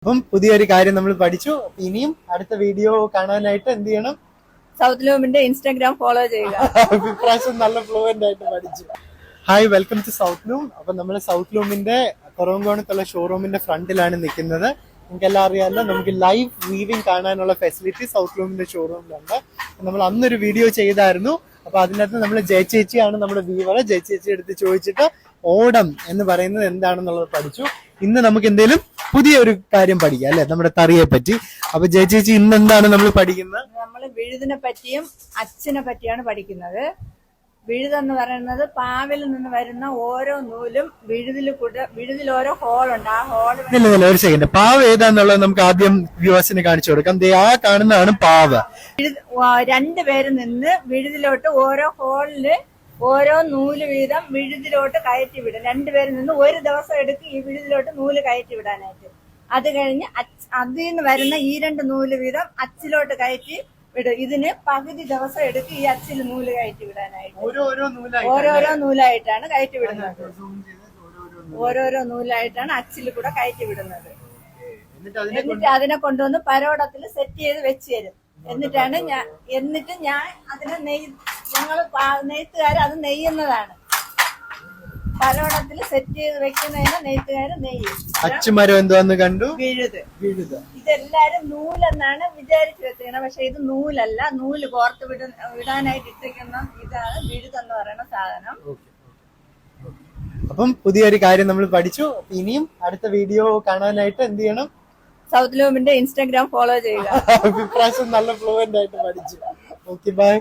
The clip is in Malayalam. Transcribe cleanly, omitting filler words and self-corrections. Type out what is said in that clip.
അപ്പം പുതിയൊരു കാര്യം നമ്മൾ പഠിച്ചു. ഇനിയും അടുത്ത വീഡിയോ കാണാനായിട്ട് എന്ത് ചെയ്യണം? സൗത്ത് ലൂമിന്റെ ഇൻസ്റ്റാഗ്രാം ഫോളോ ചെയ്യുക. ഇപ്രാവശ്യം നല്ല ഫ്ലുവന്റ് ആയിട്ട് പഠിച്ചു. Hi, welcome to South Loom. അപ്പൊ നമ്മൾ സൗത്ത് ലൂമിന്റെ കൊറോങ്കോണത്തുള്ള ഷോറൂമിന്റെ ഫ്രണ്ടിലാണ് നിൽക്കുന്നത്. നിങ്ങൾക്കെല്ലാം അറിയാമല്ലോ, നമുക്ക് ലൈവ് വീവിംഗ് കാണാനുള്ള ഫെസിലിറ്റി സൗത്ത് ലൂമിന്റെ ഷോറൂമിലുണ്ട്. നമ്മൾ അന്നൊരു വീഡിയോ ചെയ്തായിരുന്നു. അപ്പൊ അതിനകത്ത് നമ്മൾ ജയചേച്ചിയാണ് നമ്മുടെ വീവർ. ജയചേച്ചി എടുത്ത് ചോദിച്ചിട്ട് ഓടം എന്ന് പറയുന്നത് എന്താണെന്നുള്ളത് പഠിച്ചു. ഇന്ന് നമുക്ക് എന്തെങ്കിലും പുതിയൊരു കാര്യം പഠിക്കാം അല്ലെ, നമ്മുടെ തറിയെ പറ്റി. അപ്പൊ ജയചേച്ചി ഇന്ന് എന്താണ് നമ്മൾ പഠിക്കുന്നത്? നമ്മൾ വിഴുതിനെ പറ്റിയും അച്ചിനെ പറ്റിയാണ് പഠിക്കുന്നത്. വിഴുതെന്ന് പറയുന്നത് പാവിൽ നിന്ന് വരുന്ന ഓരോ നൂലും വിഴുതിൽ ഓരോ ഹോളുണ്ട്. ആ ഹോൾ ഒരു സെക്കൻഡ്, പാവ് ഏതാന്നുള്ളത് നമുക്ക് ആദ്യം വ്യൂവേഴ്സിന് കാണിച്ചു കൊടുക്കാം. ആ കാണുന്നതാണ് പാവ്. രണ്ടുപേര് നിന്ന് വിഴുതിലോട്ട് ഓരോ ഹോളില് ഓരോ നൂല് വീതം വിഴുതിലോട്ട് കയറ്റി വിടും. രണ്ടുപേര് നിന്ന് ഒരു ദിവസം എടുക്കും ഈ വിഴുതിലോട്ട് നൂല് കയറ്റി വിടാനായിട്ട്. അത് കഴിഞ്ഞ് അതിൽ നിന്ന് വരുന്ന ഈ രണ്ട് നൂല് വീതം അച്ചിലോട്ട് കയറ്റി വിടും. ഇതിന് പകുതി ദിവസം എടുക്കും ഈ അച്ചിൽ നൂല് കയറ്റി വിടാനായിട്ട്. ഓരോരോ നൂലായിട്ടാണ് കയറ്റി വിടുന്നത്. ഓരോരോ നൂലായിട്ടാണ് അച്ചിൽ കൂടെ കയറ്റി വിടുന്നത്. എന്നിട്ട് അതിനെ കൊണ്ടുവന്ന് പരോടത്തിൽ സെറ്റ് ചെയ്ത് വെച്ച് തരും. എന്നിട്ട് ഞാൻ അതിനെ ഞങ്ങള് നെയ്ത്തുകാർ അത് നെയ്യുന്നതാണ്. പരോടത്തിൽ സെറ്റ് ചെയ്ത് വെക്കുന്നതിന് നെയ്ത്തുകാര് നെയ്യും. അച്ചുമരം എന്തുവന്ന് കണ്ടു? വിഴുത്. ഇതെല്ലാരും നൂലെന്നാണ് വിചാരിച്ചു വെച്ചിരിക്കുന്നത്. പക്ഷെ ഇത് നൂലല്ല, നൂല് കോർത്ത് വിടാനായിട്ട് ഇട്ടിരിക്കുന്ന ഇതാണ് വിഴുതെന്ന് പറയുന്ന സാധനം. അപ്പം പുതിയൊരു കാര്യം നമ്മൾ പഠിച്ചു. ഇനിയും അടുത്ത വീഡിയോ കാണാനായിട്ട് എന്ത് ചെയ്യണം? സൗത്ത് ലൂമിന്റെ ഇൻസ്റ്റാഗ്രാം ഫോളോ ചെയ്യുക. ഇപ്രാവശ്യം നല്ല ഫ്ലുവന്റ് ആയിട്ട് പഠിച്ചു. Okay, by.